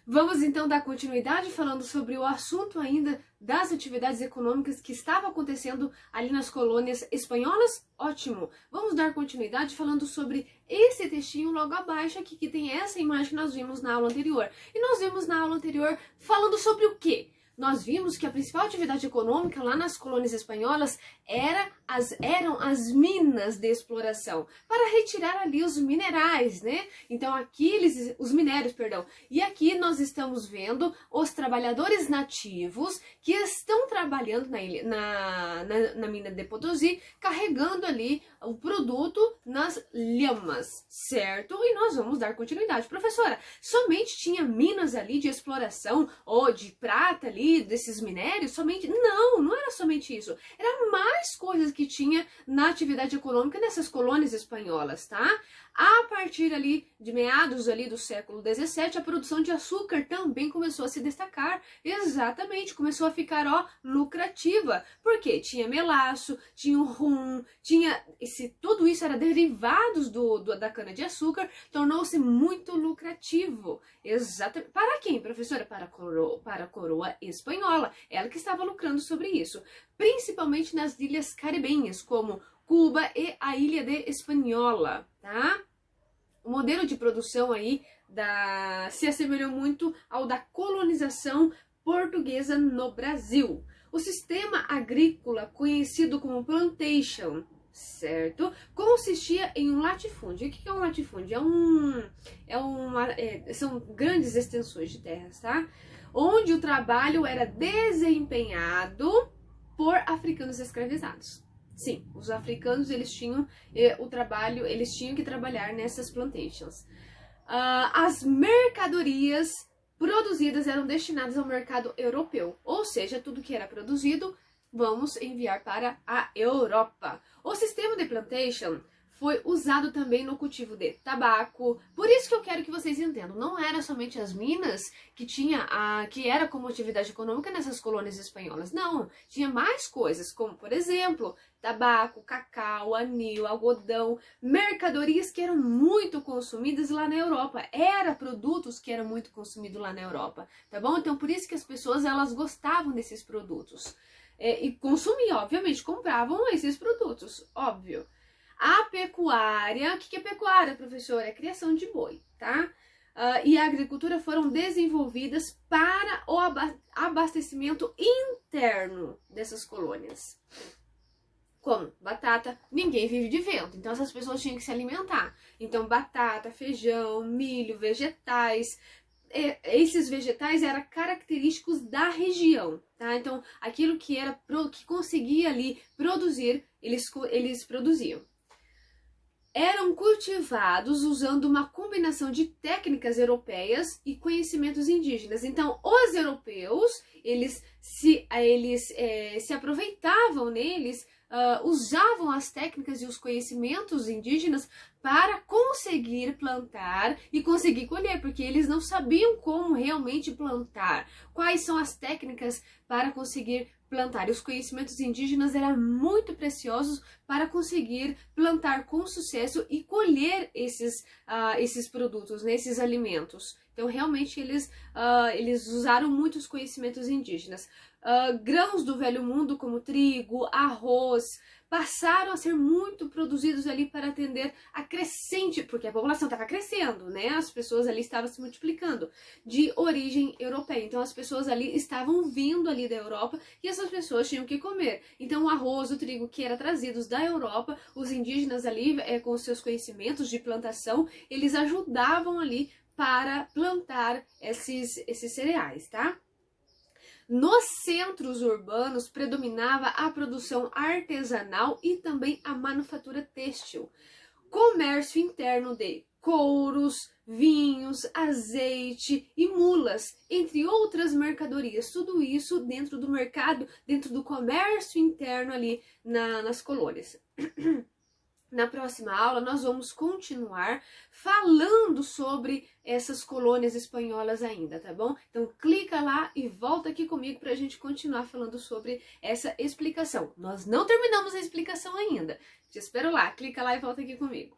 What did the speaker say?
Vamos então dar continuidade falando sobre o assunto ainda das atividades econômicas que estavam acontecendo ali nas colônias espanholas? Ótimo! Vamos dar continuidade falando sobre esse textinho logo abaixo aqui, que tem essa imagem que nós vimos na aula anterior. E nós vimos na aula anterior falando sobre o quê? Nós vimos que a principal atividade econômica lá nas colônias espanholas eram as minas de exploração, para retirar ali os minerais, né? Então aqui os minérios, perdão. E aqui nós estamos vendo os trabalhadores nativos que estão trabalhando na mina de Potosí, carregando ali o produto nas lhamas, certo? E nós vamos dar continuidade. Professora, somente tinha minas ali de exploração ou de prata ali, desses minérios, somente? Não era somente isso. Era mais coisas que tinha na atividade econômica nessas colônias espanholas, tá? A partir ali de meados ali do século XVII, a produção de açúcar também começou a se destacar. Exatamente, começou a ficar, lucrativa. Por quê? Tinha melaço, tinha o rum, tudo isso era derivados da cana-de-açúcar, tornou-se muito lucrativo. Exatamente. Para quem, professora? Para a coroa espanhola. Ela que estava lucrando sobre isso. Principalmente nas ilhas caribenhas, como Cuba e a ilha de Hispaniola, tá? O modelo de produção aí se assemelhou muito ao da colonização portuguesa no Brasil. O sistema agrícola, conhecido como plantation, certo? Consistia em um latifúndio. O que é um latifúndio? São grandes extensões de terras, tá? Onde o trabalho era desempenhado por africanos escravizados. Sim, os africanos eles tinham que trabalhar nessas plantations. As mercadorias produzidas eram destinadas ao mercado europeu, ou seja, tudo que era produzido vamos enviar para a Europa. O sistema de plantation foi usado também no cultivo de tabaco. Por isso que eu quero que vocês entendam, não era somente as minas que era como atividade econômica nessas colônias espanholas. Não, tinha mais coisas, como por exemplo, tabaco, cacau, anil, algodão, mercadorias que eram muito consumidas lá na Europa. Produtos que eram muito consumidos lá na Europa, tá bom? Então por isso que as pessoas elas gostavam desses produtos. E consumiam, obviamente, compravam esses produtos, óbvio. A pecuária, o que é pecuária, professora? É criação de boi, tá? E a agricultura foram desenvolvidas para o abastecimento interno dessas colônias. Como? Batata, ninguém vive de vento, então essas pessoas tinham que se alimentar. Então batata, feijão, milho, vegetais. Esses vegetais eram característicos da região, tá? Então aquilo que conseguia ali produzir, eles produziam. Eram cultivados usando uma combinação de técnicas europeias e conhecimentos indígenas. Então, os europeus, eles se aproveitavam neles, usavam as técnicas e os conhecimentos indígenas para conseguir plantar e conseguir colher, porque eles não sabiam como realmente plantar. Quais são as técnicas para conseguir plantar? E os conhecimentos indígenas eram muito preciosos para conseguir plantar com sucesso e colher esses produtos, né, esses alimentos. Então, realmente, eles usaram muitos conhecimentos indígenas. Grãos do Velho Mundo, como trigo, arroz, passaram a ser muito produzidos ali para atender a crescente, porque a população estava crescendo, né? As pessoas ali estavam se multiplicando, de origem europeia. Então, as pessoas ali estavam vindo ali da Europa e essas pessoas tinham que comer. Então, o arroz, o trigo que era trazidos da Europa, os indígenas ali, com os seus conhecimentos de plantação, eles ajudavam ali para plantar esses cereais, tá? Nos centros urbanos predominava a produção artesanal e também a manufatura têxtil. Comércio interno de couros, vinhos, azeite e mulas, entre outras mercadorias. Tudo isso dentro do mercado, dentro do comércio interno ali nas colônias. Na próxima aula, nós vamos continuar falando sobre essas colônias espanholas ainda, tá bom? Então, clica lá e volta aqui comigo para a gente continuar falando sobre essa explicação. Nós não terminamos a explicação ainda. Te espero lá, clica lá e volta aqui comigo.